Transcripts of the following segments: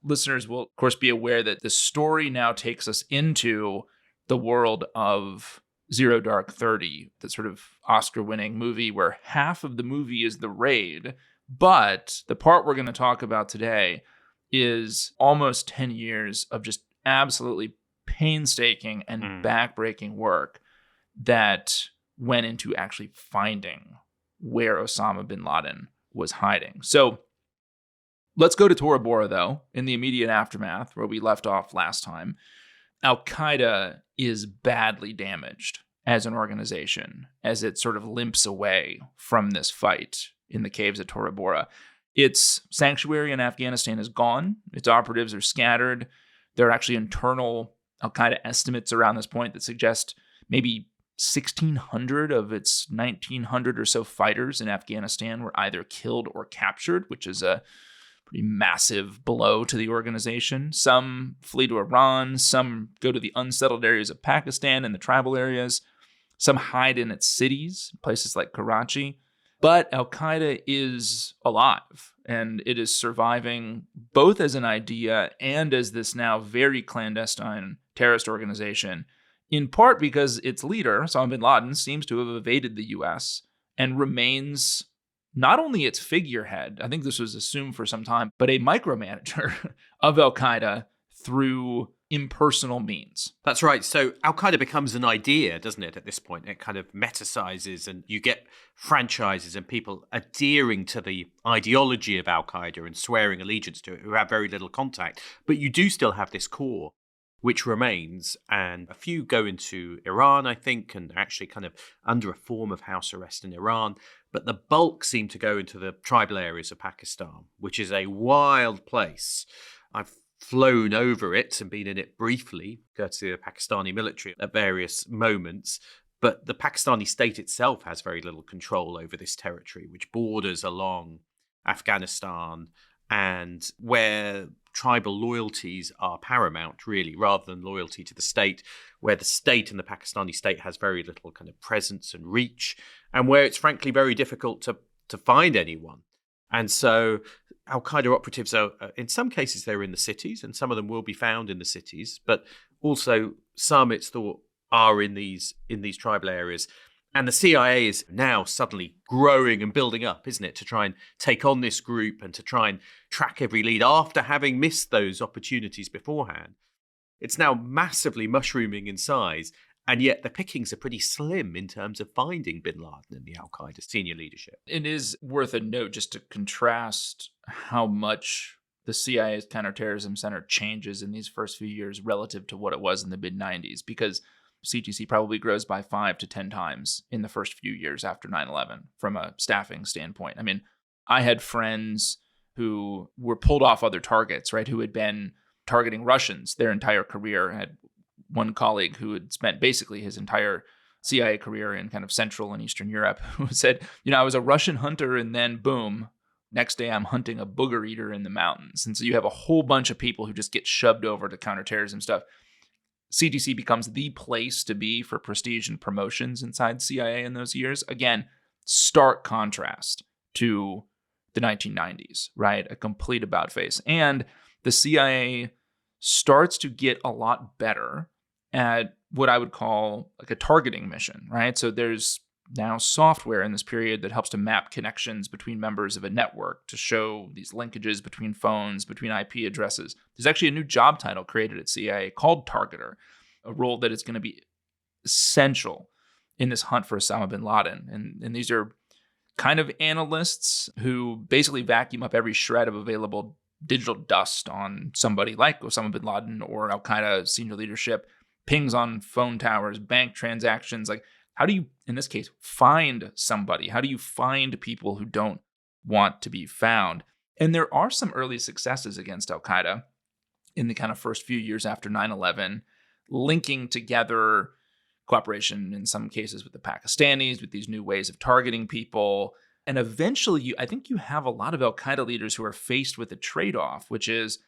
listeners will, of course, be aware that the story now takes us into the world of Zero Dark 30, the sort of Oscar-winning movie where half of the movie is the raid, but the part we're going to talk about today is almost 10 years of just absolutely painstaking and backbreaking work that went into actually finding where Osama bin Laden was hiding. So let's go to Tora Bora, though, in the immediate aftermath where we left off last time. Al-Qaeda is badly damaged as an organization as it sort of limps away from this fight in the caves at Tora Bora. Its sanctuary in Afghanistan is gone. Its operatives are scattered. There are actually internal Al-Qaeda estimates around this point that suggest maybe 1,600 of its 1,900 or so fighters in Afghanistan were either killed or captured, which is a pretty massive blow to the organization. Some flee to Iran. Some go to the unsettled areas of Pakistan and the tribal areas. Some hide in its cities, places like Karachi. But Al-Qaeda is alive, and it is surviving both as an idea and as this now very clandestine terrorist organization, in part because its leader, Osama bin Laden, seems to have evaded the U.S. and remains not only its figurehead, I think this was assumed for some time, but a micromanager of Al-Qaeda through impersonal means. That's right. So Al-Qaeda becomes an idea, doesn't it, at this point? It kind of metasizes, and you get franchises and people adhering to the ideology of Al-Qaeda and swearing allegiance to it who have very little contact. But you do still have this core which remains, and a few go into Iran, I think, and they're actually kind of under a form of house arrest in Iran. But the bulk seem to go into the tribal areas of Pakistan, which is a wild place. I've flown over it and been in it briefly, courtesy of the Pakistani military at various moments. But the Pakistani state itself has very little control over this territory, which borders along Afghanistan, and where tribal loyalties are paramount, really, rather than loyalty to the state, where the state and the Pakistani state has very little kind of presence and reach, and where it's frankly very difficult to find anyone. And so Al-Qaeda operatives are, in some cases, they're in the cities, and some of them will be found in the cities, but also some, it's thought, are in these tribal areas. And the CIA is now suddenly growing and building up, isn't it, to try and take on this group and to try and track every lead after having missed those opportunities beforehand. It's now massively mushrooming in size, and yet the pickings are pretty slim in terms of finding bin Laden and the Al-Qaeda senior leadership. It is worth a note just to contrast how much the CIA's counterterrorism center changes in these first few years relative to what it was in the mid-90s, because CTC probably grows by 5 to 10 times in the first few years after 9/11 from a staffing standpoint. I mean, I had friends who were pulled off other targets, right, who had been targeting Russians their entire career. I had one colleague who had spent basically his entire CIA career in kind of Central and Eastern Europe who said, I was a Russian hunter, and then boom, next day I'm hunting a booger eater in the mountains. And so you have a whole bunch of people who just get shoved over to counterterrorism stuff. CTC becomes the place to be for prestige and promotions inside CIA in those years. Again, stark contrast to the 1990s, right? A complete about face. And the CIA starts to get a lot better at what I would call like a targeting mission, right? So there's now software in this period that helps to map connections between members of a network to show these linkages between phones, between IP addresses. There's actually a new job title created at CIA called Targeter, a role that is going to be essential in this hunt for Osama bin Laden. And these are kind of analysts who basically vacuum up every shred of available digital dust on somebody like Osama bin Laden or Al-Qaeda senior leadership, pings on phone towers, bank transactions. Like, how do you, in this case, find somebody? How do you find people who don't want to be found? And there are some early successes against Al-Qaeda in the kind of first few years after 9/11, linking together cooperation in some cases with the Pakistanis, with these new ways of targeting people. And eventually, I think you have a lot of Al-Qaeda leaders who are faced with a trade-off, which is,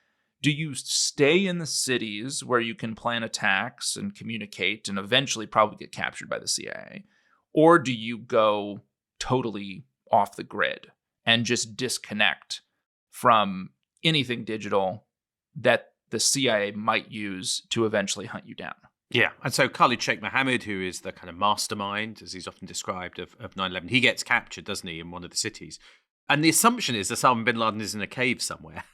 do you stay in the cities where you can plan attacks and communicate and eventually probably get captured by the CIA? Or do you go totally off the grid and just disconnect from anything digital, that the CIA might use to eventually hunt you down. Yeah. And so Khalid Sheikh Mohammed, who is the kind of mastermind, as he's often described, of 9/11, he gets captured, doesn't he, in one of the cities. And the assumption is that Osama bin Laden is in a cave somewhere.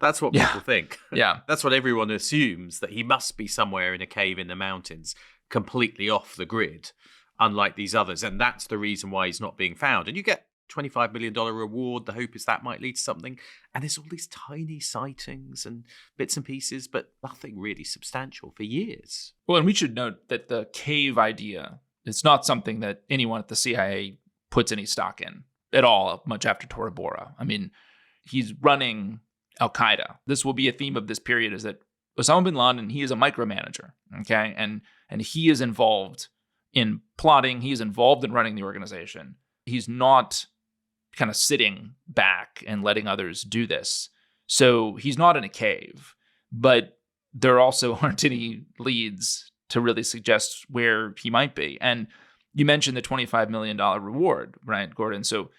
That's what people think. Yeah. That's what everyone assumes, that he must be somewhere in a cave in the mountains, completely off the grid, unlike these others. And that's the reason why he's not being found. And you get $25 million reward. The hope is that might lead to something. And there's all these tiny sightings and bits and pieces, but nothing really substantial for years. Well, and we should note that the cave idea is not something that anyone at the CIA puts any stock in at all, much after Tora Bora. I mean, he's running Al-Qaeda. This will be a theme of this period, is that Osama bin Laden, he is a micromanager, okay? And he is involved in plotting. He is involved in running the organization. He's not kind of sitting back and letting others do this. So he's not in a cave, but there also aren't any leads to really suggest where he might be. And you mentioned the $25 million reward, right, Gordon? So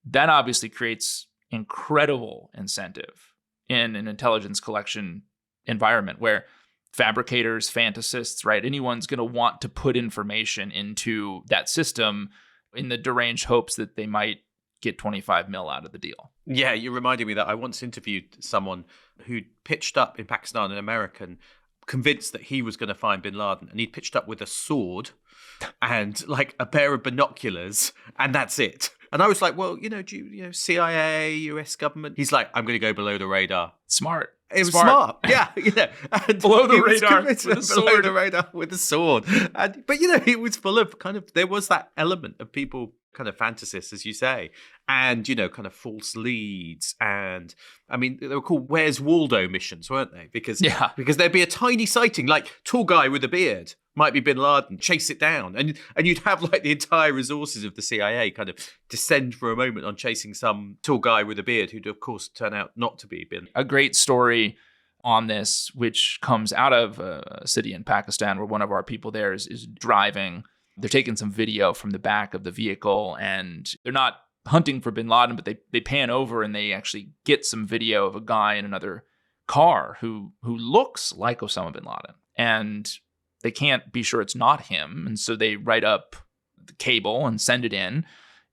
that obviously creates incredible incentive in an intelligence collection environment where fabricators, fantasists, right, anyone's going to want to put information into that system in the deranged hopes that they might get 25 mil out of the deal. Yeah, you reminded me that I once interviewed someone who pitched up in Pakistan, an American, convinced that he was going to find bin Laden, and he'd pitched up with a sword and like a pair of binoculars, and that's it. And I was like, well, CIA, US government. He's like, I'm going to go below the radar. Smart. It was smart. Yeah. And below the radar with a sword. Below the radar with a sword. But it was full of there was that element of people kind of fantasists, as you say, and, kind of false leads. And I mean, they were called Where's Waldo missions, weren't they? Because there'd be a tiny sighting, like tall guy with a beard might be bin Laden, chase it down. And you'd have like the entire resources of the CIA kind of descend for a moment on chasing some tall guy with a beard who'd, of course, turn out not to be bin. A great story on this, which comes out of a city in Pakistan where one of our people there is driving. They're taking some video from the back of the vehicle, and they're not hunting for bin Laden, but they pan over and they actually get some video of a guy in another car who looks like Osama bin Laden. And they can't be sure it's not him. And so they write up the cable and send it in.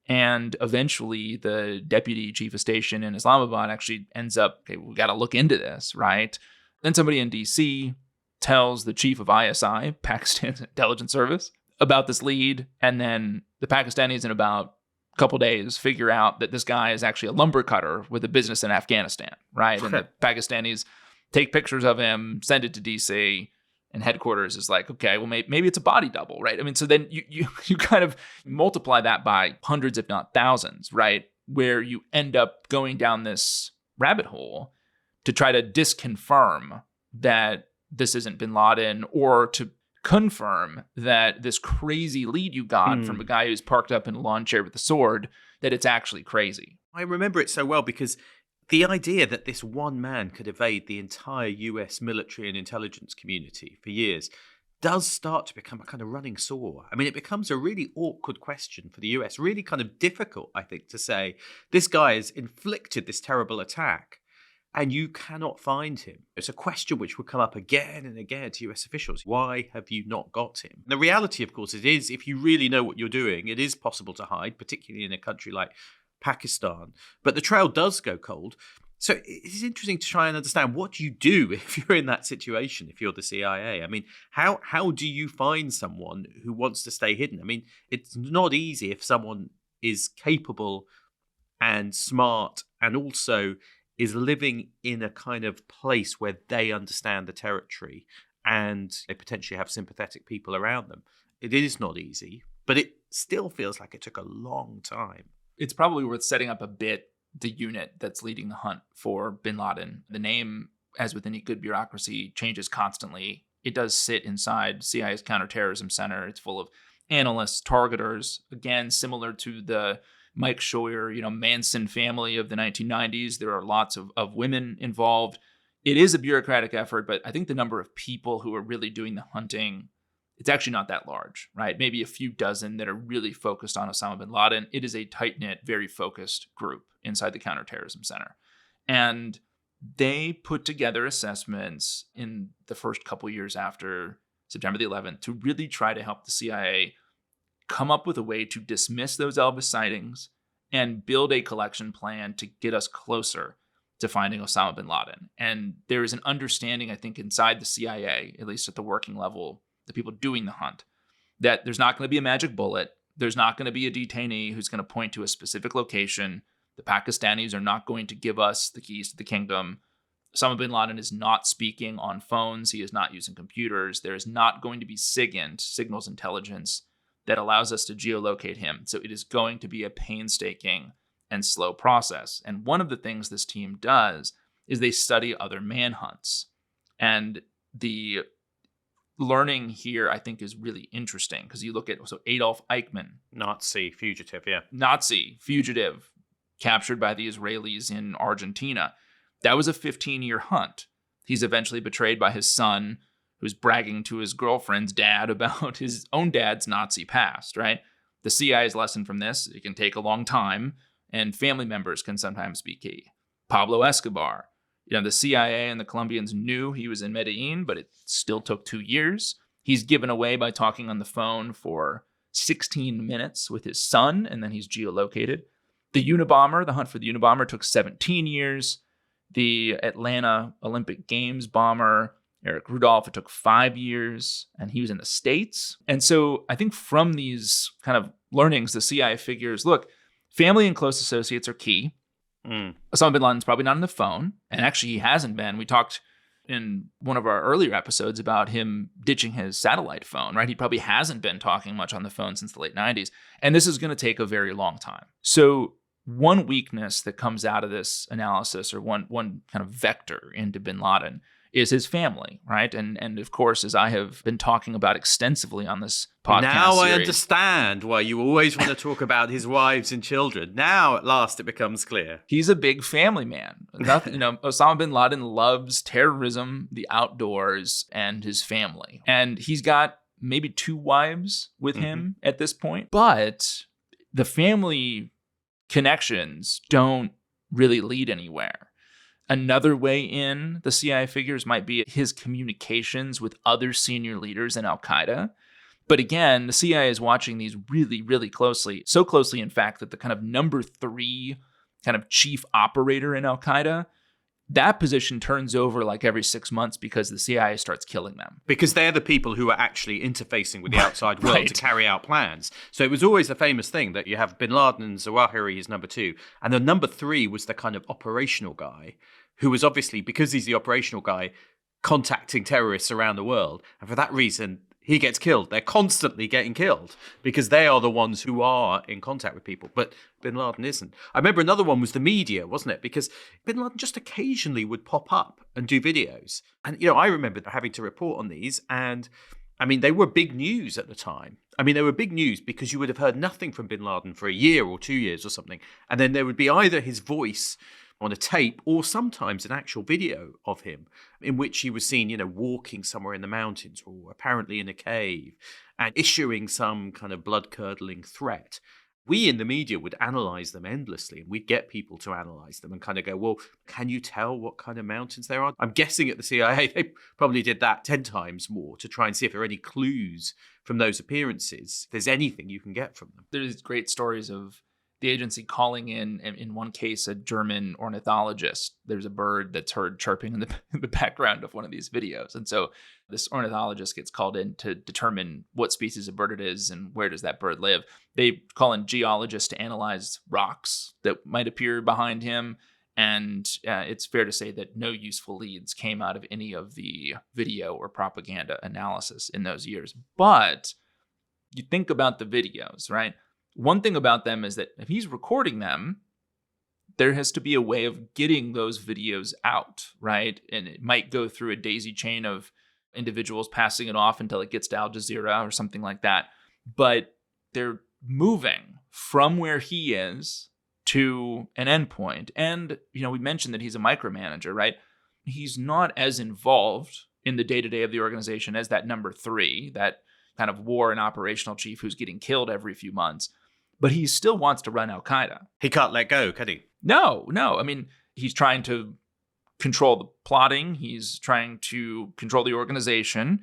And eventually the deputy chief of station in Islamabad actually ends up, okay, we got to look into this, right? Then somebody in DC tells the chief of ISI, Pakistan's intelligence service, about this lead. And then the Pakistanis in about a couple days figure out that this guy is actually a lumber cutter with a business in Afghanistan, right? And the Pakistanis take pictures of him, send it to DC, and headquarters is like, okay, well, maybe it's a body double, right? I mean, so then you kind of multiply that by hundreds, if not thousands, right? Where you end up going down this rabbit hole to try to disconfirm that this isn't bin Laden, or to confirm that this crazy lead you got from a guy who's parked up in a lawn chair with a sword, that it's actually crazy. I remember it so well because the idea that this one man could evade the entire US military and intelligence community for years does start to become a kind of running sore. I mean, it becomes a really awkward question for the US, really kind of difficult, I think, to say, this guy has inflicted this terrible attack and you cannot find him. It's a question which will come up again and again to US officials. Why have you not got him? The reality, of course, it is, if you really know what you're doing, it is possible to hide, particularly in a country like Pakistan. But the trail does go cold. So it's interesting to try and understand, what do you do if you're in that situation, if you're the CIA? I mean, how do you find someone who wants to stay hidden? I mean, it's not easy if someone is capable and smart and also is living in a kind of place where they understand the territory and they potentially have sympathetic people around them. It is not easy, but it still feels like it took a long time. It's probably worth setting up a bit the unit that's leading the hunt for bin Laden. The name, as with any good bureaucracy, changes constantly. It does sit inside CIA's Counterterrorism Center. It's full of analysts, targeters, again, similar to the Mike Scheuer, Manson family of the 1990s. There are lots of women involved. It is a bureaucratic effort, but I think the number of people who are really doing the hunting, it's actually not that large, right? Maybe a few dozen that are really focused on Osama bin Laden. It is a tight-knit, very focused group inside the Counterterrorism Center. And they put together assessments in the first couple years after September the 11th to really try to help the CIA come up with a way to dismiss those Elvis sightings and build a collection plan to get us closer to finding Osama bin Laden. And there is an understanding, I think, inside the CIA, at least at the working level, the people doing the hunt, that there's not going to be a magic bullet. There's not going to be a detainee who's going to point to a specific location. The Pakistanis are not going to give us the keys to the kingdom. Osama bin Laden is not speaking on phones. He is not using computers. There is not going to be SIGINT, signals intelligence, that allows us to geolocate him. So it is going to be a painstaking and slow process. And one of the things this team does is they study other manhunts. And the learning here, I think, is really interesting because you look at Adolf Eichmann. Nazi fugitive, yeah. Nazi fugitive captured by the Israelis in Argentina. That was a 15-year hunt. He's eventually betrayed by his son, who's bragging to his girlfriend's dad about his own dad's Nazi past, right? The CIA's lesson from this, it can take a long time, and family members can sometimes be key. Pablo Escobar. The CIA and the Colombians knew he was in Medellin, but it still took 2 years. He's given away by talking on the phone for 16 minutes with his son, and then he's geolocated. The Unabomber, the hunt for the Unabomber, took 17 years. The Atlanta Olympic Games bomber, Eric Rudolph, it took 5 years, and he was in the States. And so I think from these kind of learnings, the CIA figures, look, family and close associates are key. Osama bin Laden's probably not on the phone, and actually he hasn't been. We talked in one of our earlier episodes about him ditching his satellite phone, right? He probably hasn't been talking much on the phone since the late 90s, and this is going to take a very long time. So one weakness that comes out of this analysis, or one kind of vector into bin Laden, is his family, right? And of course, as I have been talking about extensively on this podcast now series, I understand why you always want to talk about his wives and children. Now, at last, it becomes clear. He's a big family man. Osama bin Laden loves terrorism, the outdoors, and his family. And he's got maybe 2 wives with him at this point. But the family connections don't really lead anywhere. Another way in the CIA figures might be his communications with other senior leaders in al-Qaeda. But again, the CIA is watching these really, really closely. So closely, in fact, that the kind of number 3 kind of chief operator in al-Qaeda, that position turns over like every 6 months because the CIA starts killing them. Because they're the people who are actually interfacing with the outside world to carry out plans. So it was always the famous thing that you have bin Laden and Zawahiri is number 2. And the number 3 was the kind of operational guy who was obviously, because he's the operational guy, contacting terrorists around the world. And for that reason, he gets killed. They're constantly getting killed because they are the ones who are in contact with people. But bin Laden isn't. I remember another one was the media, wasn't it? Because bin Laden just occasionally would pop up and do videos. And, I remember having to report on these. And, they were big news at the time. They were big news because you would have heard nothing from bin Laden for a year or 2 years or something. And then there would be either his voice on a tape or sometimes an actual video of him in which he was seen, walking somewhere in the mountains or apparently in a cave and issuing some kind of blood-curdling threat. We in the media would analyze them endlessly, and we'd get people to analyze them and kind of go, well, can you tell what kind of mountains there are? I'm guessing at the CIA, they probably did that 10 times more to try and see if there are any clues from those appearances, if there's anything you can get from them. There's great stories of the agency calling in one case, a German ornithologist. There's a bird that's heard chirping in the background of one of these videos. And so this ornithologist gets called in to determine what species of bird it is and where does that bird live. They call in geologists to analyze rocks that might appear behind him. And it's fair to say that no useful leads came out of any of the video or propaganda analysis in those years. But you think about the videos, right? One thing about them is that if he's recording them, there has to be a way of getting those videos out, right? And it might go through a daisy chain of individuals passing it off until it gets to Al Jazeera or something like that. But they're moving from where he is to an endpoint. And, we mentioned that he's a micromanager, right? He's not as involved in the day-to-day of the organization as that number 3, that kind of war and operational chief who's getting killed every few months. But he still wants to run al-Qaeda. He can't let go, can he? No. He's trying to control the plotting. He's trying to control the organization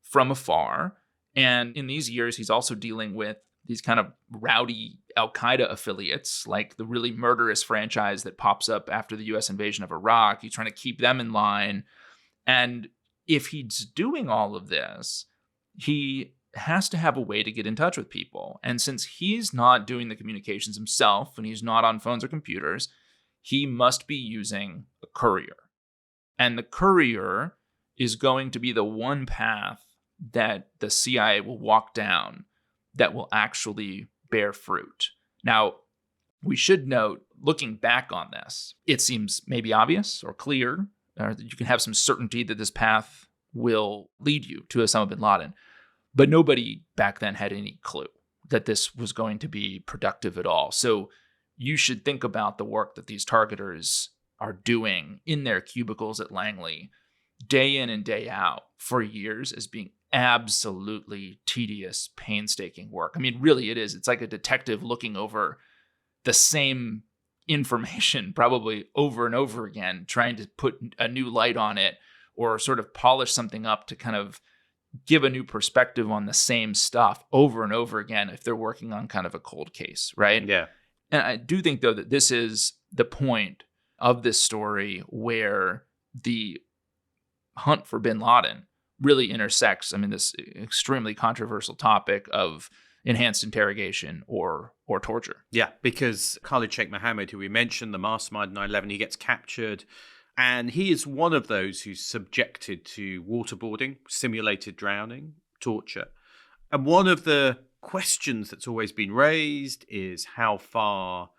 from afar. And in these years, he's also dealing with these kind of rowdy Al-Qaeda affiliates, like the really murderous franchise that pops up after the US invasion of Iraq. He's trying to keep them in line. And if he's doing all of this, he has to have a way to get in touch with people. And since he's not doing the communications himself and he's not on phones or computers, he must be using a courier. And the courier is going to be the one path that the CIA will walk down that will actually bear fruit. Now, we should note, looking back on this, it seems maybe obvious or clear, or that you can have some certainty that this path will lead you to Osama bin Laden. But nobody back then had any clue that this was going to be productive at all. So you should think about the work that these targeters are doing in their cubicles at Langley, day in and day out for years, as being absolutely tedious, painstaking work. I mean, really it is. It's like a detective looking over the same information probably over and over again, trying to put a new light on it or sort of polish something up to kind of give a new perspective on the same stuff over and over again if they're working on kind of a cold case, right? Yeah. And I do think, though, that this is the point of this story where the hunt for bin Laden really intersects, this extremely controversial topic of enhanced interrogation or torture. Yeah, because Khalid Sheikh Mohammed, who we mentioned, the mastermind 9/11, he gets captured. And he is one of those who's subjected to waterboarding, simulated drowning, torture. And one of the questions that's always been raised is how far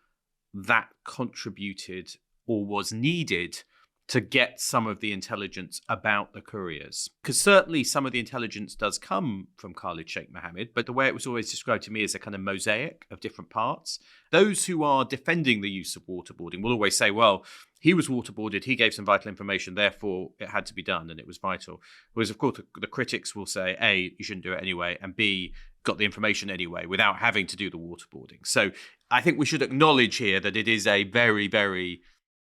that contributed or was needed to get some of the intelligence about the couriers. Because certainly some of the intelligence does come from Khalid Sheikh Mohammed, but the way it was always described to me is a kind of mosaic of different parts. Those who are defending the use of waterboarding will always say, well, he was waterboarded, he gave some vital information, therefore it had to be done and it was vital. Whereas, of course, the critics will say, A, you shouldn't do it anyway, and B, got the information anyway without having to do the waterboarding. So I think we should acknowledge here that it is a very, very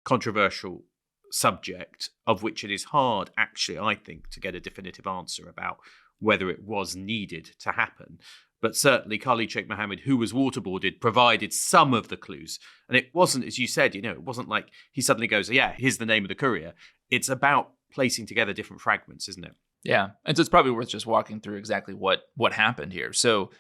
controversial subject of which it is hard, actually, I think, to get a definitive answer about whether it was needed to happen. But certainly Khalid Sheikh Mohammed, who was waterboarded, provided some of the clues. And it wasn't, as you said, it wasn't like he suddenly goes, yeah, here's the name of the courier. It's about placing together different fragments, isn't it? Yeah. And so it's probably worth just walking through exactly what happened here. So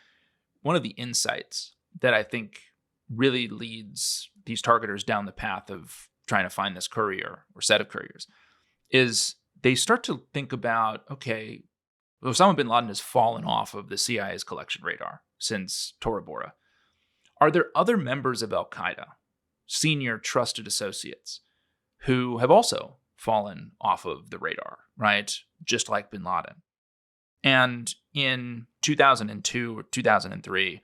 one of the insights that I think really leads these targeters down the path of trying to find this courier or set of couriers is they start to think about, okay, Osama bin Laden has fallen off of the CIA's collection radar since Tora Bora. Are there other members of Al-Qaeda, senior trusted associates, who have also fallen off of the radar, right? Just like bin Laden. And in 2002 or 2003,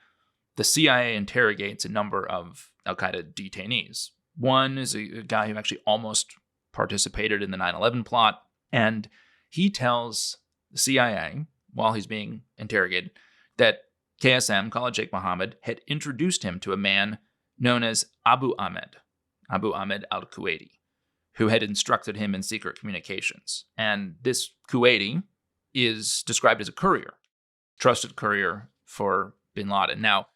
the CIA interrogates a number of Al-Qaeda detainees. One is a guy who actually almost participated in the 9/11 plot, and he tells the CIA, while he's being interrogated, that KSM, Khalid Sheikh Mohammed, had introduced him to a man known as Abu Ahmed al-Kuwaiti, who had instructed him in secret communications. And this Kuwaiti is described as a courier, trusted courier for bin Laden. Now,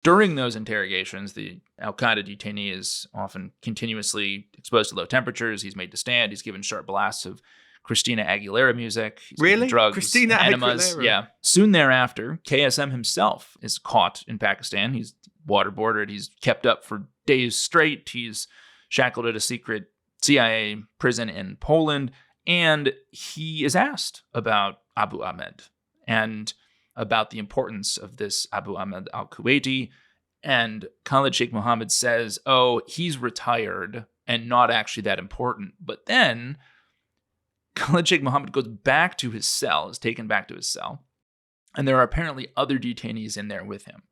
during those interrogations, the Al-Qaeda detainee is often continuously exposed to low temperatures. He's made to stand. He's given sharp blasts of Christina Aguilera music. He's really? Drugs, Christina enemas. Aguilera? Yeah. Soon thereafter, KSM himself is caught in Pakistan. He's waterboarded. He's kept up for days straight. He's shackled at a secret CIA prison in Poland. And he is asked about Abu Ahmed and about the importance of this Abu Ahmed al-Kuwaiti. And Khalid Sheikh Mohammed says, oh, he's retired and not actually that important. But then Khalid Sheikh Mohammed goes back to his cell, is taken back to his cell. And there are apparently other detainees in there with him.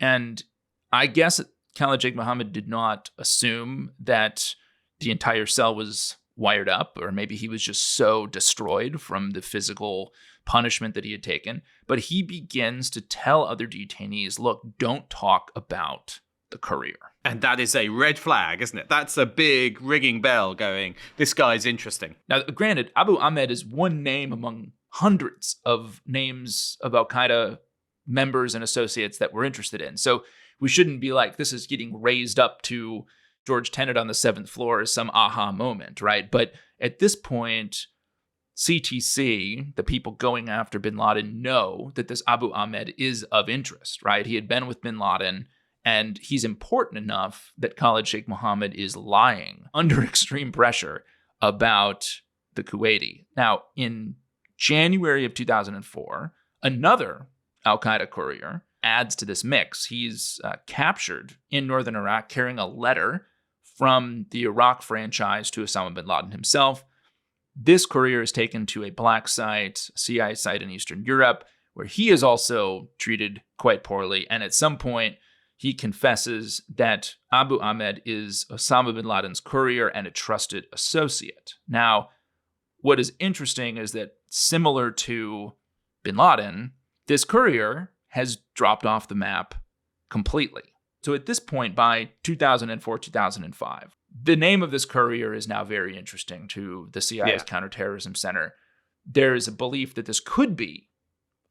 And I guess Khalid Sheikh Mohammed did not assume that the entire cell was wired up, or maybe he was just so destroyed from the physical punishment that he had taken. But he begins to tell other detainees, look, don't talk about the courier. And that is a red flag, isn't it? That's a big ringing bell going, this guy's interesting. Now, granted, Abu Ahmed is one name among hundreds of names of al-Qaeda members and associates that we're interested in. So we shouldn't be like, this is getting raised up to George Tenet on the 7th floor as some aha moment, right? But at this point, CTC, the people going after bin Laden, know that this Abu Ahmed is of interest, right? He had been with bin Laden, and he's important enough that Khalid Sheikh Mohammed is lying under extreme pressure about the Kuwaiti. Now, in January of 2004, another al-Qaeda courier adds to this mix. He's captured in northern Iraq carrying a letter from the Iraq franchise to Osama bin Laden himself. This courier is taken to a black site, a CIA site in Eastern Europe, where he is also treated quite poorly. And at some point, he confesses that Abu Ahmed is Osama bin Laden's courier and a trusted associate. Now, what is interesting is that similar to bin Laden, this courier has dropped off the map completely. So at this point, by 2004, 2005, the name of this courier is now very interesting to the CIA's Counterterrorism Center. There is a belief that this could be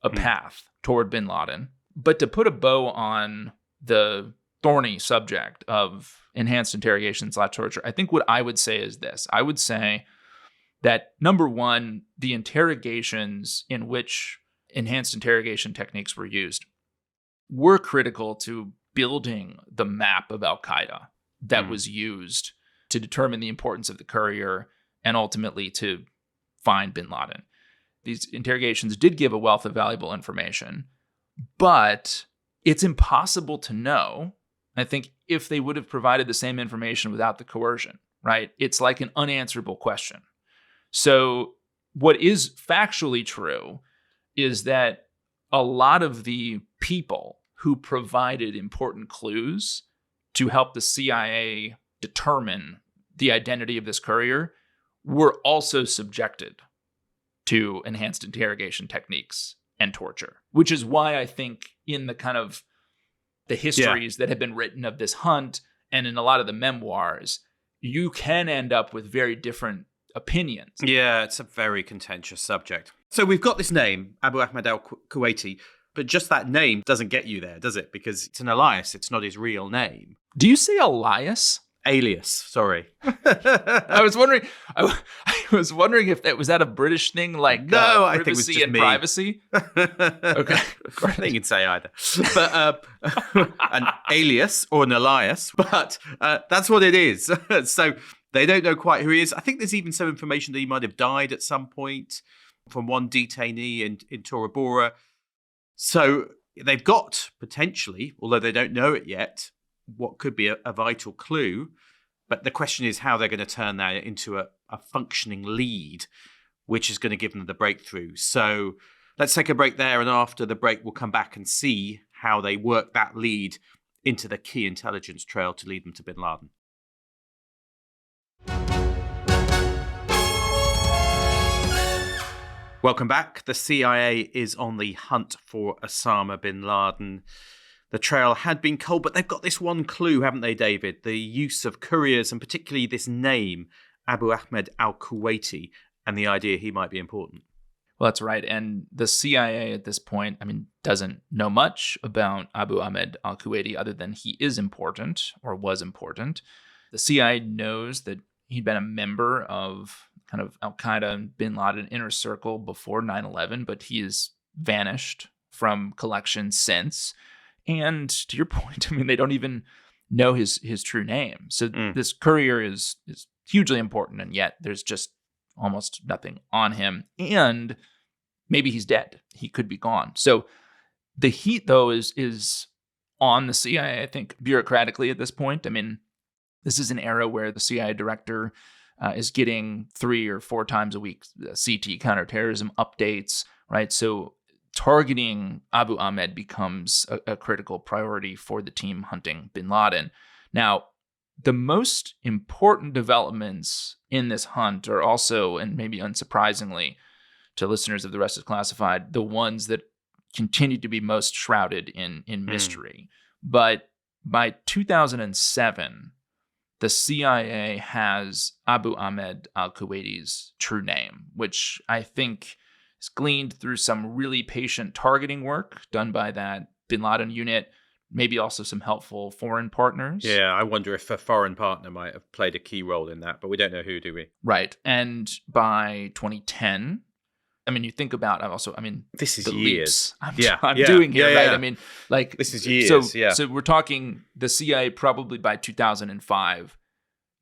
a path toward bin Laden. But to put a bow on the thorny subject of enhanced interrogation / torture, I think what I would say is this. I would say that, number one, the interrogations in which enhanced interrogation techniques were used were critical to building the map of al-Qaeda that was used to determine the importance of the courier and ultimately to find bin Laden. These interrogations did give a wealth of valuable information, but it's impossible to know, I think, if they would have provided the same information without the coercion, right? It's like an unanswerable question. So what is factually true is that a lot of the people who provided important clues to help the CIA determine the identity of this courier were also subjected to enhanced interrogation techniques and torture, which is why I think in the kind of the histories that have been written of this hunt and in a lot of the memoirs, you can end up with very different opinions. Yeah, it's a very contentious subject. So we've got this name, Abu Ahmed al-Kuwaiti, but just that name doesn't get you there, does it? Because it's an alias. It's not his real name. Do you say alias? Alias, sorry. I was wondering if that was that a British thing, like no, I think it was privacy just and me. privacy. Okay, I think you can say either, but an alias or an alias. But that's what it is. So they don't know quite who he is. I think there's even some information that he might have died at some point from one detainee in Tora Bora. So they've got potentially, although they don't know it yet, what could be a vital clue. But the question is how they're going to turn that into a functioning lead, which is going to give them the breakthrough. So let's take a break there. And after the break, we'll come back and see how they work that lead into the key intelligence trail to lead them to bin Laden. Welcome back. The CIA is on the hunt for Osama bin Laden. The trail had been cold, but they've got this one clue, haven't they, David? The use of couriers, and particularly this name, Abu Ahmed al-Kuwaiti, and the idea he might be important. Well, that's right. And the CIA at this point, doesn't know much about Abu Ahmed al-Kuwaiti other than he is important or was important. The CIA knows that he'd been a member of kind of al-Qaeda and bin Laden inner circle before 9/11, but he has vanished from collection since. And to your point, they don't even know his true name. So this courier is hugely important, and yet there's just almost nothing on him. And maybe he's dead. He could be gone. So the heat, though, is on the CIA, I think, bureaucratically at this point. This is an era where the CIA director is getting 3 or 4 times a week CT counterterrorism updates, right? So targeting Abu Ahmed becomes a critical priority for the team hunting bin Laden. Now, the most important developments in this hunt are also, and maybe unsurprisingly to listeners of The Rest is Classified, the ones that continue to be most shrouded in mystery. But by 2007, the CIA has Abu Ahmed al-Kuwaiti's true name, which I think is gleaned through some really patient targeting work done by that bin Laden unit, maybe also some helpful foreign partners. Yeah, I wonder if a foreign partner might have played a key role in that, but we don't know who, do we? Right. And by 2010, I mean, you think about this is the years. leaps I'm doing here, right? Yeah. I mean, like, this is years. So we're talking the CIA probably by 2005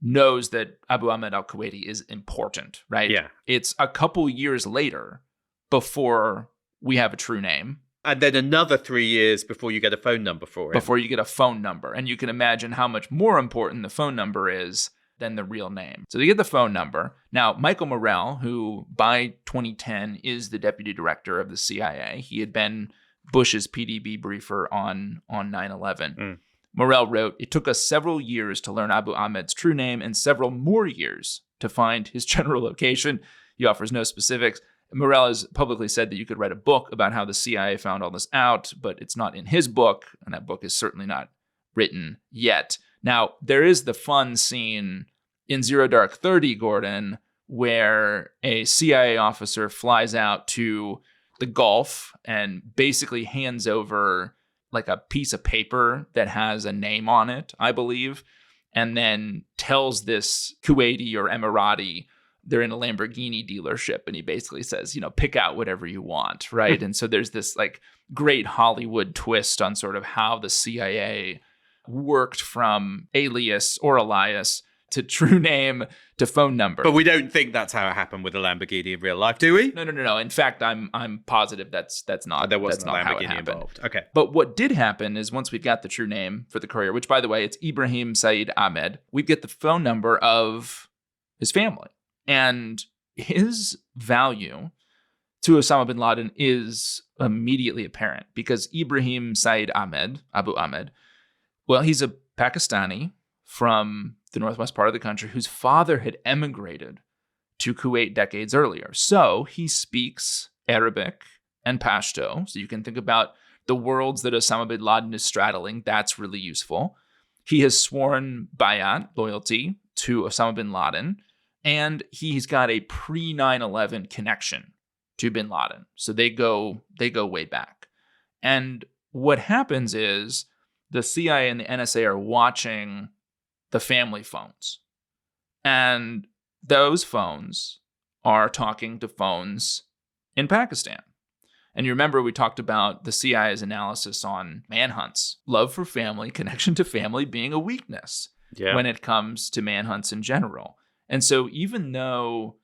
knows that Abu Ahmed al-Kuwaiti is important, right? Yeah. It's a couple years later before we have a true name. And then another 3 years before you get a phone number for him. Before you get a phone number. And you can imagine how much more important the phone number is than the real name. So they get the phone number. Now, Michael Morrell, who by 2010 is the deputy director of the CIA, he had been Bush's PDB briefer on 9/11. Morrell wrote, "It took us several years to learn Abu Ahmed's true name and several more years to find his general location." He offers no specifics. Morrell has publicly said that you could write a book about how the CIA found all this out, but it's not in his book, and that book is certainly not written yet. Now, there is the fun scene in Zero Dark 30, Gordon, where a CIA officer flies out to the Gulf and basically hands over like a piece of paper that has a name on it, I believe, and then tells this Kuwaiti or Emirati they're in a Lamborghini dealership, and he basically says, pick out whatever you want, right? And so there's this like great Hollywood twist on sort of how the CIA worked from alias or alias to true name to phone number. But we don't think that's how it happened with a Lamborghini in real life, do we? No. In fact, I'm positive that's not. There wasn't that's a not how it Lamborghini happened. involved. Okay. But what did happen is once we got the true name for the courier, which by the way, it's Ibrahim Saeed Ahmed, we get the phone number of his family. And his value to Osama bin Laden is immediately apparent because Ibrahim Saeed Ahmed, Abu Ahmed, well, he's a Pakistani from the northwest part of the country whose father had emigrated to Kuwait decades earlier. So he speaks Arabic and Pashto. So you can think about the worlds that Osama bin Laden is straddling. That's really useful. He has sworn bayat, loyalty, to Osama bin Laden. And he's got a pre-9/11 connection to bin Laden. So they go way back. And what happens is the CIA and the NSA are watching the family phones. And those phones are talking to phones in Pakistan. And you remember we talked about the CIA's analysis on manhunts. Love for family, connection to family being a weakness when it comes to manhunts in general. And so even though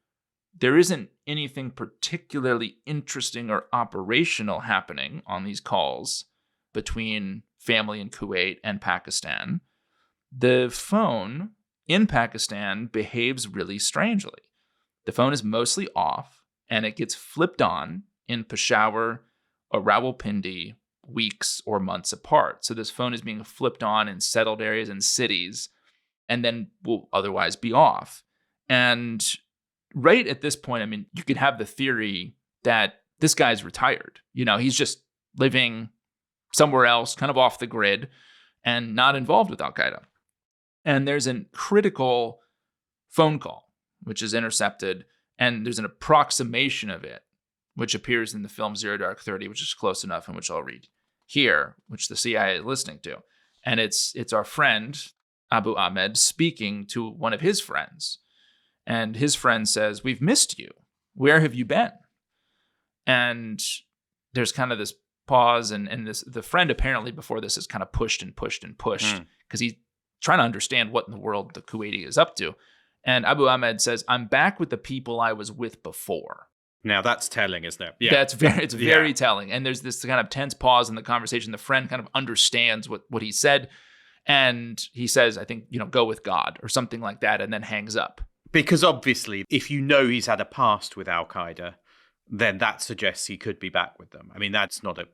there isn't anything particularly interesting or operational happening on these calls between family in Kuwait and Pakistan, the phone in Pakistan behaves really strangely. The phone is mostly off, and it gets flipped on in Peshawar or Rawalpindi weeks or months apart. So this phone is being flipped on in settled areas and cities, and then will otherwise be off. And right at this point, I mean, you could have the theory that this guy's retired. He's just living somewhere else, kind of off the grid, and not involved with Al-Qaeda. And there's a critical phone call, which is intercepted, and there's an approximation of it, which appears in the film Zero Dark 30, which is close enough, and which I'll read here, which the CIA is listening to. And it's our friend, Abu Ahmed, speaking to one of his friends. And his friend says, "We've missed you. Where have you been?" And there's kind of this pause, and the friend apparently before this has kind of pushed because he's trying to understand what in the world the Kuwaiti is up to. And Abu Ahmed says, "I'm back with the people I was with before." Now that's telling, isn't it? Yeah. It's very telling. And there's this kind of tense pause in the conversation. The friend kind of understands what he said. And he says, I think, go with God or something like that, and then hangs up. Because obviously, if you know he's had a past with Al-Qaeda, then that suggests he could be back with them. I mean, that's not an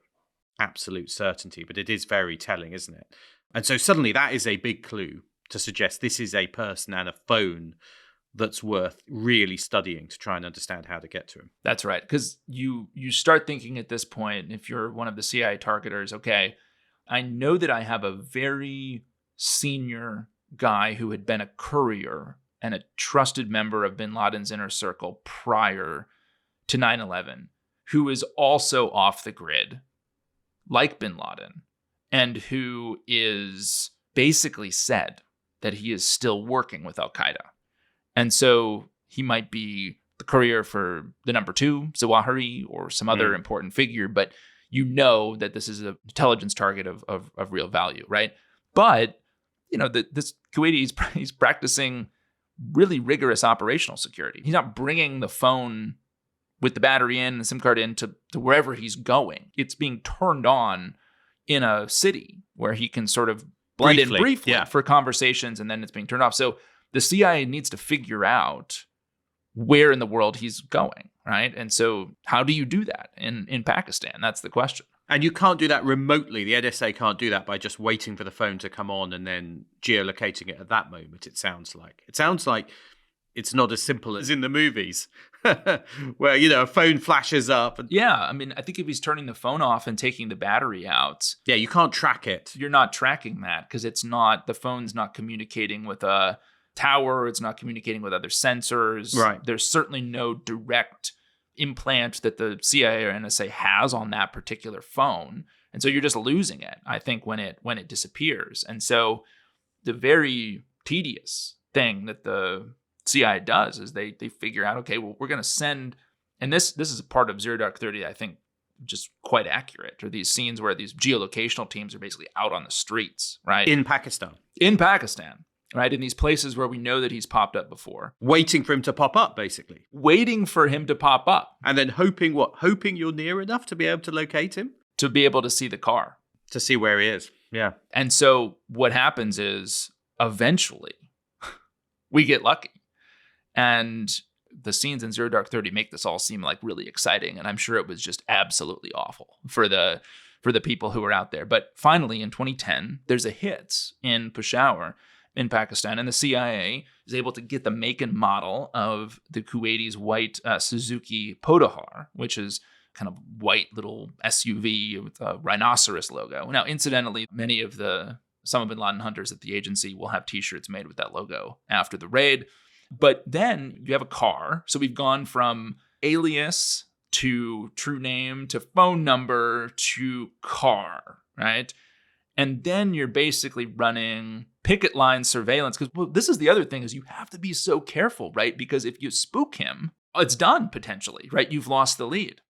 absolute certainty, but it is very telling, isn't it? And so suddenly that is a big clue to suggest this is a person and a phone that's worth really studying to try and understand how to get to him. That's right. Because you start thinking at this point, if you're one of the CIA targeters, okay, I know that I have a very senior guy who had been a courier and a trusted member of bin Laden's inner circle prior to 9/11, who is also off the grid, like bin Laden, and who is basically said that he is still working with Al-Qaeda. And so he might be the courier for the number 2, Zawahiri, or some other important figure, but you know that this is an intelligence target of real value, right? But, this Kuwaiti, he's practicing really rigorous operational security. He's not bringing the phone with the battery in, the SIM card in to wherever he's going. It's being turned on in a city where he can sort of blend in briefly for conversations, and then it's being turned off. So the CIA needs to figure out where in the world he's going, right? And so how do you do that in Pakistan? That's the question. And you can't do that remotely. The NSA can't do that by just waiting for the phone to come on and then geolocating it at that moment, it sounds like. It sounds like it's not as simple as in the movies where, a phone flashes up. Yeah, I mean, I think if he's turning the phone off and taking the battery out. Yeah, you can't track it. You're not tracking that because the phone's not communicating with a tower. It's not communicating with other sensors. Right. There's certainly no direct implant that the CIA or NSA has on that particular phone. And so you're just losing it, I think, when it disappears. And so the very tedious thing that the CIA does is they figure out, okay, well, we're going to send, and this is a part of Zero Dark 30 that I think just quite accurate, or these scenes where these geolocational teams are basically out on the streets, right? In Pakistan, right? In these places where we know that he's popped up before. Waiting for him to pop up, basically. Waiting for him to pop up. And then hoping you're near enough to be able to locate him? To be able to see the car. To see where he is, yeah. And so what happens is, eventually, we get lucky. And the scenes in Zero Dark 30 make this all seem like really exciting. And I'm sure it was just absolutely awful for the people who were out there. But finally, in 2010, there's a hit in Peshawar in Pakistan, and the CIA is able to get the make and model of the Kuwaiti's white Suzuki Podahar, which is kind of white little SUV with a rhinoceros logo. Now, incidentally, many of the Osama bin Laden hunters at the agency will have t-shirts made with that logo after the raid. But then you have a car. So we've gone from alias to true name to phone number to car, right? And then you're basically running picket line surveillance. Because this is the other thing, is you have to be so careful, right? Because if you spook him, it's done potentially, right? You've lost the lead.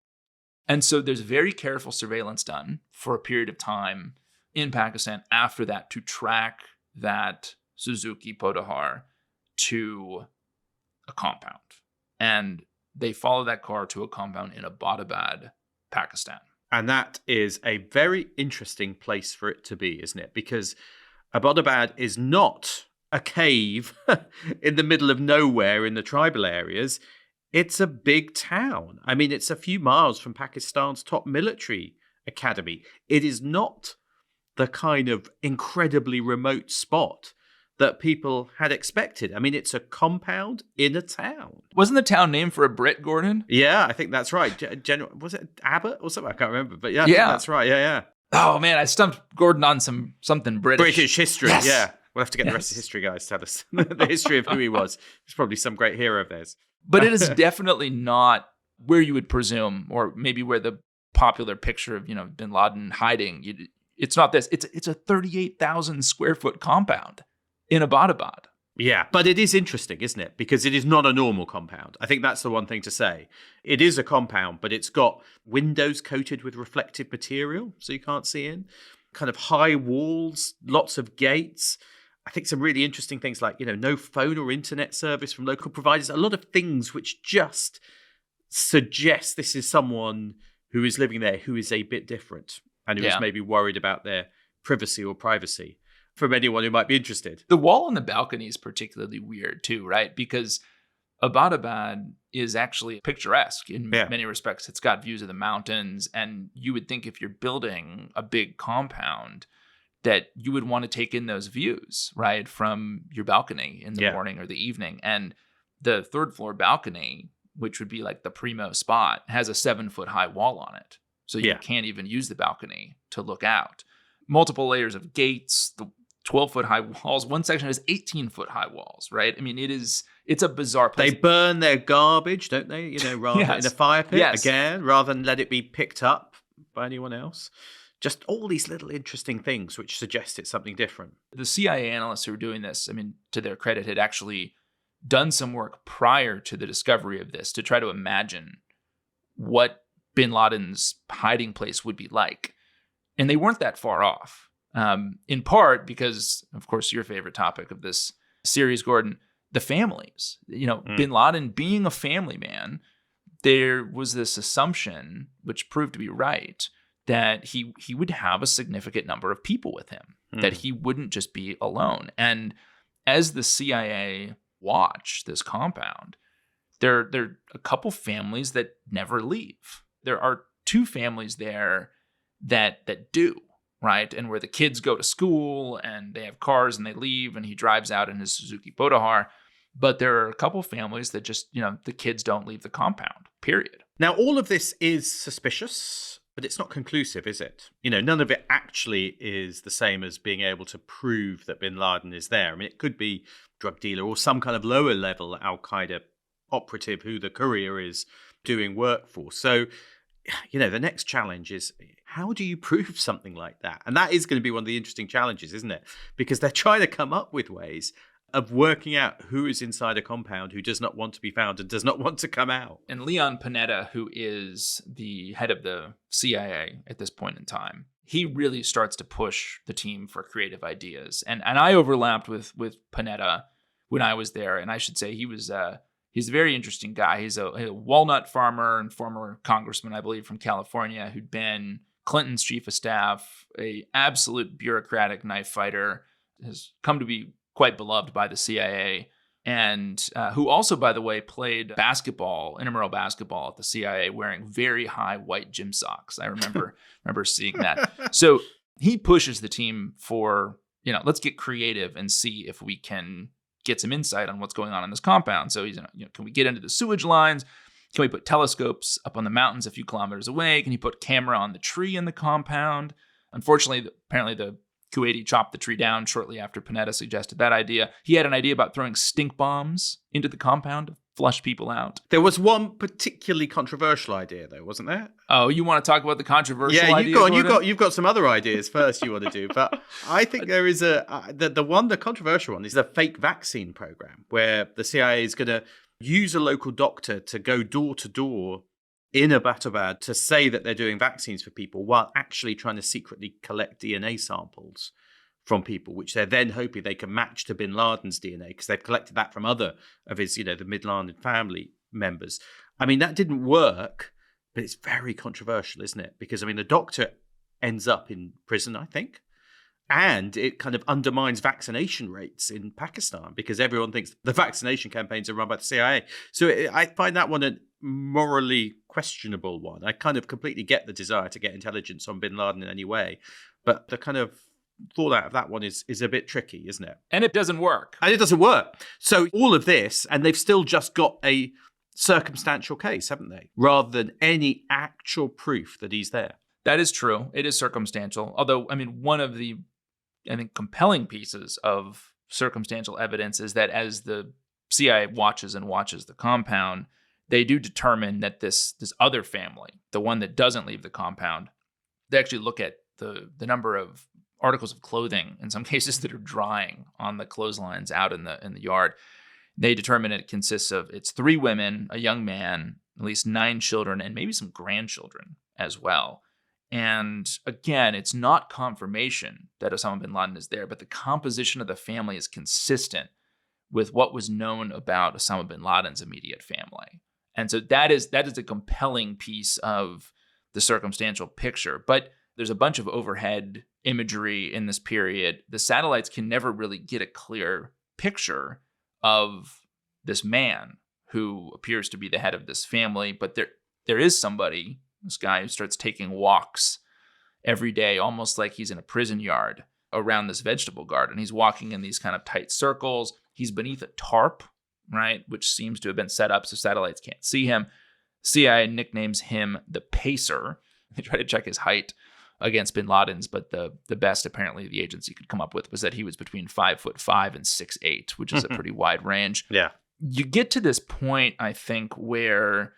And so there's very careful surveillance done for a period of time in Pakistan after that to track that Suzuki Podahar to a compound. And they follow that car to a compound in Abbottabad, Pakistan. And that is a very interesting place for it to be, isn't it? Because Abbottabad is not a cave in the middle of nowhere in the tribal areas. It's a big town. I mean, it's a few miles from Pakistan's top military academy. It is not the kind of incredibly remote spot that people had expected. I mean, it's a compound in a town. Wasn't the town named for a Brit, Gordon? Yeah, I think that's right. Was it Abbott or something? I can't remember. But yeah, I think that's right. Yeah. Oh, man, I stumped Gordon on something British. British history, yes. Yeah. We'll have to get the rest of the history guys to tell us the history of who he was. He's probably some great hero of theirs. But it is definitely not where you would presume, or maybe where the popular picture of, bin Laden hiding. It's not this. It's a 38,000 square foot compound in Abbottabad. Yeah, but it is interesting, isn't it? Because it is not a normal compound. I think that's the one thing to say. It is a compound, but it's got windows coated with reflective material, so you can't see in. Kind of high walls, lots of gates. I think some really interesting things like, no phone or internet service from local providers. A lot of things which just suggest this is someone who is living there who is a bit different and who is maybe worried about their privacy or privacy. From anyone who might be interested. The wall on the balcony is particularly weird too, right? Because Abbottabad is actually picturesque in many respects. It's got views of the mountains, and you would think if you're building a big compound that you would want to take in those views, right, from your balcony in the morning or the evening. And the third floor balcony, which would be like the primo spot, has a 7-foot high wall on it. So you can't even use the balcony to look out. multiple layers of gates, the 12-foot high walls. One section has 18-foot high walls, right? I mean, it's a bizarre place. They burn their garbage, don't they? Rather Yes. in a fire pit Yes. again, rather than let it be picked up by anyone else. Just all these little interesting things which suggest it's something different. The CIA analysts who were doing this, I mean, to their credit, had actually done some work prior to the discovery of this to try to imagine what bin Laden's hiding place would be like. And they weren't that far off. In part because, of course, your favorite topic of this series, Gordon, the families. Bin Laden being a family man, there was this assumption, which proved to be right, that he would have a significant number of people with him, that he wouldn't just be alone. And as the CIA watched this compound, there are a couple families that never leave. There are two families there that do, right? And where the kids go to school and they have cars and they leave and he drives out in his Suzuki Bodahar. But there are a couple families that just, the kids don't leave the compound, period. Now, all of this is suspicious, but it's not conclusive, is it? None of it actually is the same as being able to prove that bin Laden is there. I mean, it could be drug dealer or some kind of lower level Al-Qaeda operative who the courier is doing work for. So, the next challenge is, how do you prove something like that? And that is going to be one of the interesting challenges, isn't it? Because they're trying to come up with ways of working out who is inside a compound, who does not want to be found and does not want to come out. And Leon Panetta, who is the head of the CIA at this point in time, he really starts to push the team for creative ideas. And I overlapped with Panetta when I was there. And I should say he's a very interesting guy. He's a walnut farmer and former congressman, I believe, from California, who'd been Clinton's chief of staff, a absolute bureaucratic knife fighter, has come to be quite beloved by the CIA, and who also, by the way, played intramural basketball at the CIA wearing very high white gym socks. I remember seeing that. So he pushes the team for, let's get creative and see if we can get some insight on what's going on in this compound. So he's, can we get into the sewage lines? Can we put telescopes up on the mountains a few kilometers away? Can you put camera on the tree in the compound? Unfortunately, apparently the Kuwaiti chopped the tree down shortly after Panetta suggested that idea. He had an idea about throwing stink bombs into the compound to flush people out. There was one particularly controversial idea, though, wasn't there? Oh, you want to talk about the controversial idea? Yeah, you've got some other ideas first you want to do, but I think there is the controversial one is the fake vaccine program, where the CIA is going to use a local doctor to go door to door in Abbottabad to say that they're doing vaccines for people while actually trying to secretly collect DNA samples from people, which they're then hoping they can match to bin Laden's DNA because they've collected that from other of his, the bin Laden family members. I mean, that didn't work, but it's very controversial, isn't it? Because, the doctor ends up in prison, I think, and it kind of undermines vaccination rates in Pakistan because everyone thinks the vaccination campaigns are run by the CIA. So I find that one a morally questionable one. I kind of completely get the desire to get intelligence on bin Laden in any way, but the kind of fallout of that one is a bit tricky, isn't it? And it doesn't work. So all of this, and they've still just got a circumstantial case, haven't they? Rather than any actual proof that he's there. That is true. It is circumstantial. Although, one of the, compelling pieces of circumstantial evidence is that as the CIA watches the compound, they do determine that this other family, the one that doesn't leave the compound, they actually look at the number of articles of clothing, in some cases, that are drying on the clotheslines out in the yard. They determine it consists of, it's 3 women, a young man, at least 9 children, and maybe some grandchildren as well. And again, it's not confirmation that Osama bin Laden is there, but the composition of the family is consistent with what was known about Osama bin Laden's immediate family. And so that is a compelling piece of the circumstantial picture. But there's a bunch of overhead imagery in this period. The satellites can never really get a clear picture of this man who appears to be the head of this family. But there is somebody, this guy who starts taking walks every day, almost like he's in a prison yard around this vegetable garden. He's walking in these kind of tight circles. He's beneath a tarp, right, which seems to have been set up so satellites can't see him. CIA nicknames him the Pacer. They try to check his height against bin Laden's, but the best apparently the agency could come up with was that he was between 5'5" and 6'8", which is a pretty wide range. Yeah. You get to this point, I think, where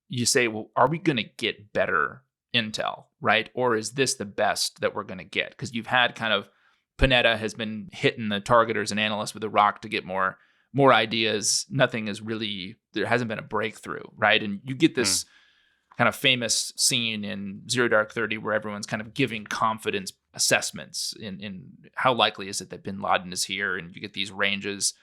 you say, well, are we going to get better intel, right? Or is this the best that we're going to get? Because you've had kind of Panetta has been hitting the targeters and analysts with a rock to get more ideas. Nothing is really, there hasn't been a breakthrough, right? And you get this kind of famous scene in Zero Dark 30 where everyone's kind of giving confidence assessments in how likely is it that bin Laden is here. And you get these ranges,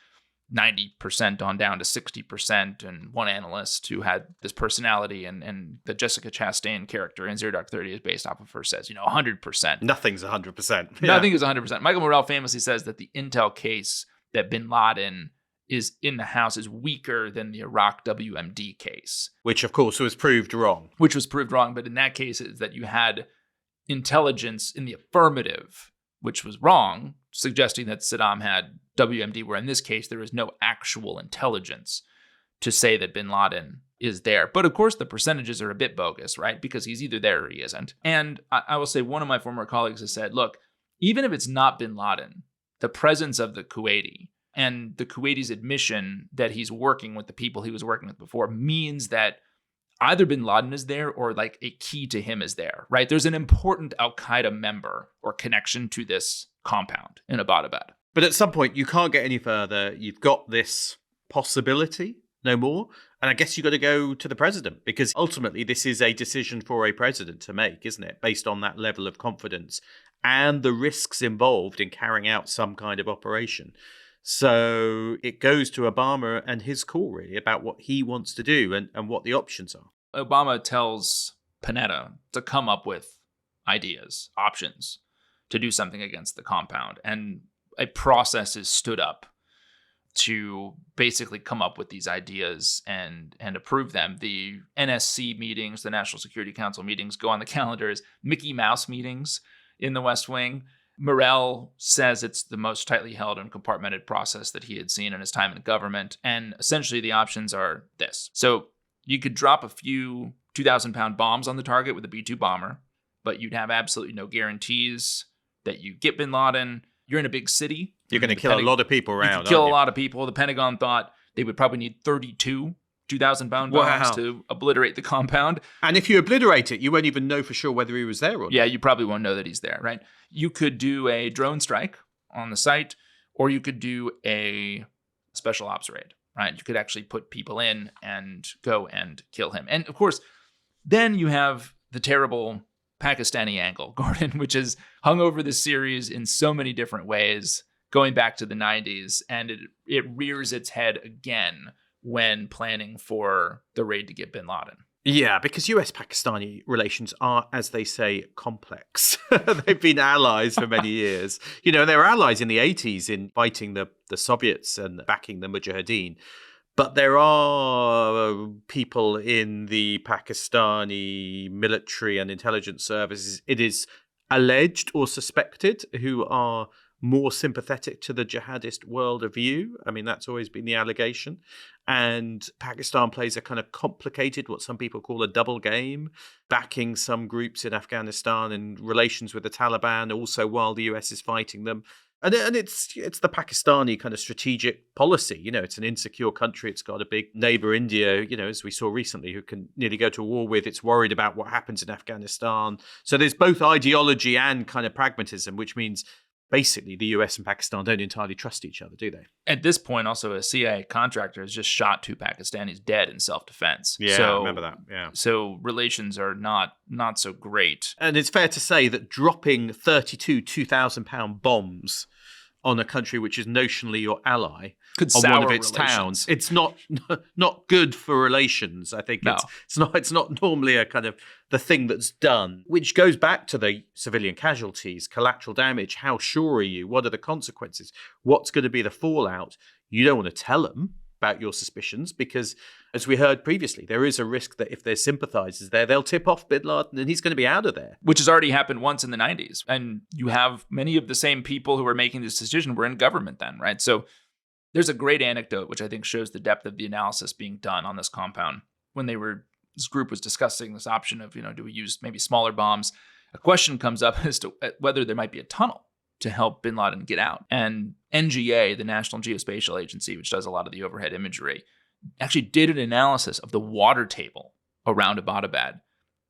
90% on down to 60%. And one analyst who had this personality and the Jessica Chastain character in Zero Dark 30 is based off of her says, 100%. Nothing's 100%. Yeah. Nothing is 100%. Michael Morrell famously says that the intel case that bin Laden is in the house is weaker than the Iraq WMD case. Which, of course, was proved wrong. But in that case, is that you had intelligence in the affirmative, which was wrong, suggesting that Saddam had WMD, where in this case, there is no actual intelligence to say that bin Laden is there. But of course, the percentages are a bit bogus, right? Because he's either there or he isn't. And I will say one of my former colleagues has said, look, even if it's not bin Laden, the presence of the Kuwaiti and the Kuwaiti's admission that he's working with the people he was working with before means that either bin Laden is there or like a key to him is there, right? There's an important Al-Qaeda member or connection to this compound in Abbottabad. But at some point, you can't get any further. You've got this possibility, no more. And I guess you've got to go to the president, because ultimately this is a decision for a president to make, isn't it? Based on that level of confidence and the risks involved in carrying out some kind of operation. So it goes to Obama and his call, really, about what he wants to do and what the options are. Obama tells Panetta to come up with ideas, options to do something against the compound. And a process is stood up to basically come up with these ideas and approve them. The NSC meetings, the National Security Council meetings, go on the calendar as Mickey Mouse meetings in the West Wing. Morrell says it's the most tightly held and compartmented process that he had seen in his time in government. And essentially the options are this. So you could drop a few 2,000-pound bombs on the target with a B-2 bomber, but you'd have absolutely no guarantees that you get bin Laden. You're in a big city. You're going to kill a lot of people around. You could kill a lot of people. The Pentagon thought they would probably need 32 2,000-pound bombs to obliterate the compound. And if you obliterate it, you won't even know for sure whether he was there or not. Yeah, you probably won't know that he's there, right? You could do a drone strike on the site, or you could do a special ops raid, right? You could actually put people in and go and kill him. And of course, then you have the terrible Pakistani angle, Gordon, which has hung over this series in so many different ways, going back to the 90s, and it rears its head again when planning for the raid to get bin Laden. Yeah, because US-Pakistani relations are, as they say, complex. They've been allies for many years. They were allies in the 80s in fighting the Soviets and backing the Mujahideen. But there are people in the Pakistani military and intelligence services, it is alleged or suspected, who are more sympathetic to the jihadist world of view. I mean, that's always been the allegation. And Pakistan plays a kind of complicated, what some people call a double game, backing some groups in Afghanistan in relations with the Taliban, also while the US is fighting them. And it's the Pakistani kind of strategic policy. It's an insecure country. It's got a big neighbor, India, as we saw recently, who can nearly go to war with. It's worried about what happens in Afghanistan. So there's both ideology and kind of pragmatism, which means basically the US and Pakistan don't entirely trust each other, do they? At this point, also, a CIA contractor has just shot 2 Pakistanis dead in self-defense. Yeah, I remember that. Yeah. So relations are not so great. And it's fair to say that dropping 32 2,000-pound bombs on a country which is notionally your ally could on sour one of its relations. towns, it's not good for relations. I think it's not normally a kind of the thing that's done, which goes back to the civilian casualties, collateral damage. How sure are you? What are the consequences? What's going to be the fallout? You don't want to tell them about your suspicions because, as we heard previously, there is a risk that if there's sympathizers there, they'll tip off bin Laden and he's going to be out of there. Which has already happened once in the 90s. And you have many of the same people who are making this decision were in government then, right? So there's a great anecdote, which I think shows the depth of the analysis being done on this compound. When this group was discussing this option of, do we use maybe smaller bombs? a question comes up as to whether there might be a tunnel to help bin Laden get out. And NGA, the National Geospatial Agency, which does a lot of the overhead imagery, actually did an analysis of the water table around Abbottabad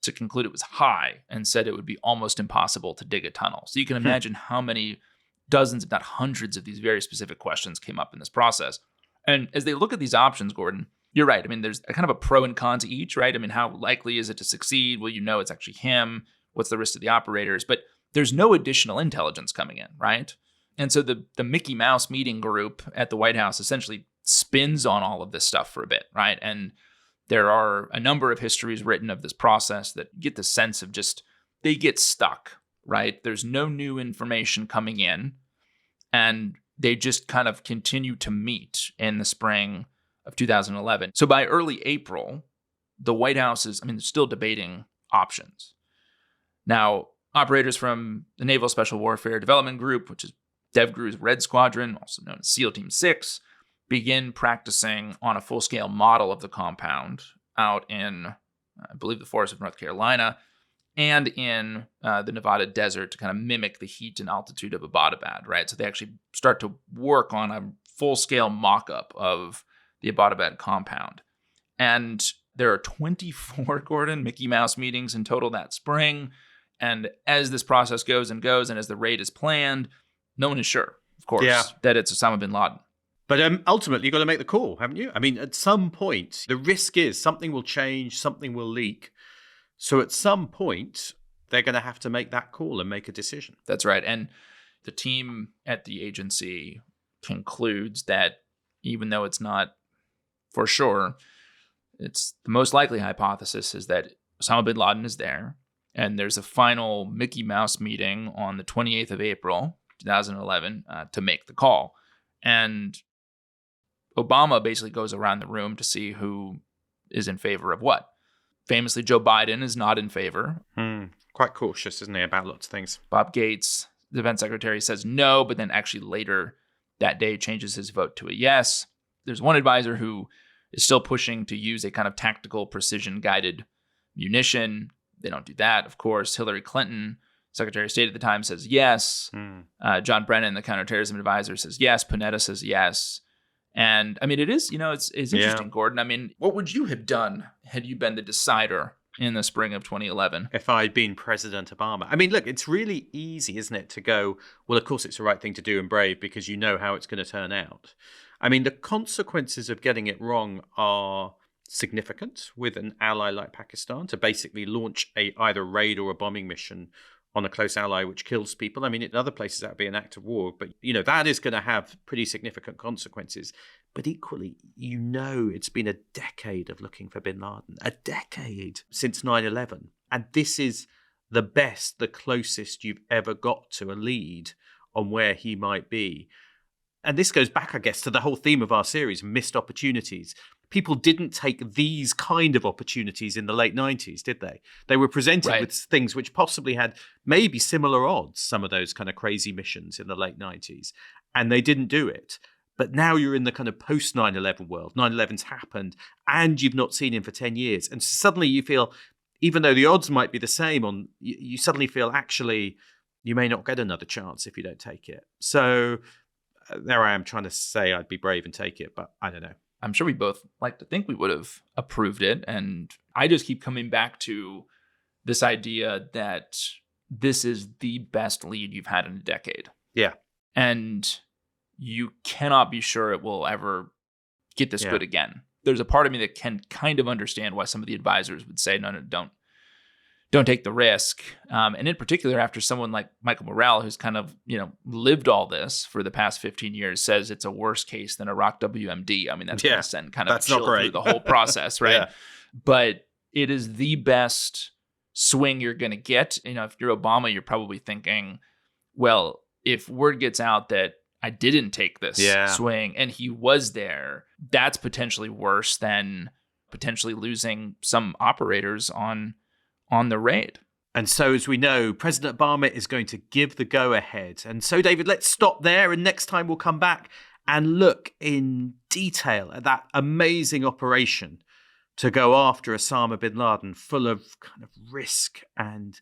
to conclude it was high and said it would be almost impossible to dig a tunnel. So you can imagine how many dozens, if not hundreds, of these very specific questions came up in this process. And as they look at these options, Gordon, you're right. I mean, there's a kind of a pro and con to each, right? I mean, how likely is it to succeed? Well, you know it's actually him. What's the risk to the operators? But there's no additional intelligence coming in, right? And so the Mickey Mouse meeting group at the White House essentially spins on all of this stuff for a bit, right? And there are a number of histories written of this process that get the sense of just, they get stuck, right? There's no new information coming in, and they just kind of continue to meet in the spring of 2011. So by early April, the White House is, they're still debating options. Now, operators from the Naval Special Warfare Development Group, which is DevGRU's Red Squadron, also known as SEAL Team 6, begin practicing on a full-scale model of the compound out in, I believe, the forests of North Carolina and in the Nevada desert to kind of mimic the heat and altitude of Abbottabad, right? So they actually start to work on a full-scale mock-up of the Abbottabad compound. And there are 24, Gordon, Mickey Mouse meetings in total that spring. And as this process goes, and as the raid is planned, no one is sure, of course, that it's Osama bin Laden. But ultimately, you've got to make the call, haven't you? I mean, at some point, the risk is something will change, something will leak. So at some point, they're going to have to make that call and make a decision. That's right. And the team at the agency concludes that even though it's not for sure, it's the most likely hypothesis is that Osama bin Laden is there. And there's a final Mickey Mouse meeting on the 28th of April, 2011, to make the call. And Obama basically goes around the room to see who is in favor of what. Famously, Joe Biden is not in favor. Quite cautious, isn't he, about lots of things. Bob Gates, the defense secretary, says no, but then actually later that day changes his vote to a yes. There's one advisor who is still pushing to use a kind of tactical precision-guided munition. They don't do that, of course. Hillary Clinton, Secretary of State at the time, says yes. John Brennan, the counterterrorism advisor, says yes. Panetta says yes. And I mean, it is, it's interesting, Gordon. I mean, what would you have done had you been the decider in the spring of 2011? If I'd been President Obama. I mean, look, it's really easy, isn't it, to go, well, of course it's the right thing to do and brave because you know how it's going to turn out. I mean, the consequences of getting it wrong are significant with an ally like Pakistan to basically launch either a raid or a bombing mission on a close ally which kills people. I mean, in other places that would be an act of war, but that is going to have pretty significant consequences. But equally, it's been a decade of looking for bin Laden, a decade since 9/11. And this is the closest you've ever got to a lead on where he might be. And this goes back, I guess, to the whole theme of our series, missed opportunities. People didn't take these kind of opportunities in the late 90s, did they? They were presented with things which possibly had maybe similar odds, some of those kind of crazy missions in the late 90s, and they didn't do it. But now you're in the kind of post 9/11 world. 9/11's happened, and you've not seen him for 10 years. And suddenly you feel, even though the odds might be the same, you suddenly feel actually you may not get another chance if you don't take it. So there I am trying to say I'd be brave and take it, but I don't know. I'm sure we both like to think we would have approved it. And I just keep coming back to this idea that this is the best lead you've had in a decade. Yeah. And you cannot be sure it will ever get this good again. There's a part of me that can kind of understand why some of the advisors would say, no, don't take the risk. And in particular, after someone like Michael Morrell, who's kind of, lived all this for the past 15 years, says it's a worse case than Iraq WMD. I mean, that's going to send kind of a chill through the whole process, right? But it is the best swing you're going to get. If you're Obama, you're probably thinking, well, if word gets out that I didn't take this swing and he was there, that's potentially worse than potentially losing some operators on the raid. And so, as we know, President Obama is going to give the go-ahead. And so, David, let's stop there. And next time we'll come back and look in detail at that amazing operation to go after Osama bin Laden, full of kind of risk and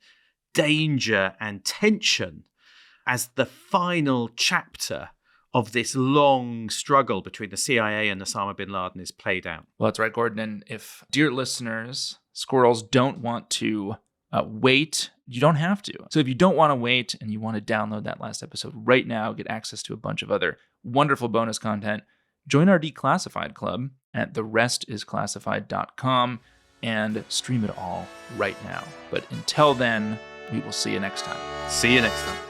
danger and tension as the final chapter of this long struggle between the CIA and Osama bin Laden is played out. Well, that's right, Gordon. And if, dear listeners, squirrels don't want to wait, you don't have to. So if you don't want to wait and you want to download that last episode right now, get access to a bunch of other wonderful bonus content, join our Declassified Club at therestisclassified.com and stream it all right now. But until then, we will see you next time. See you next time.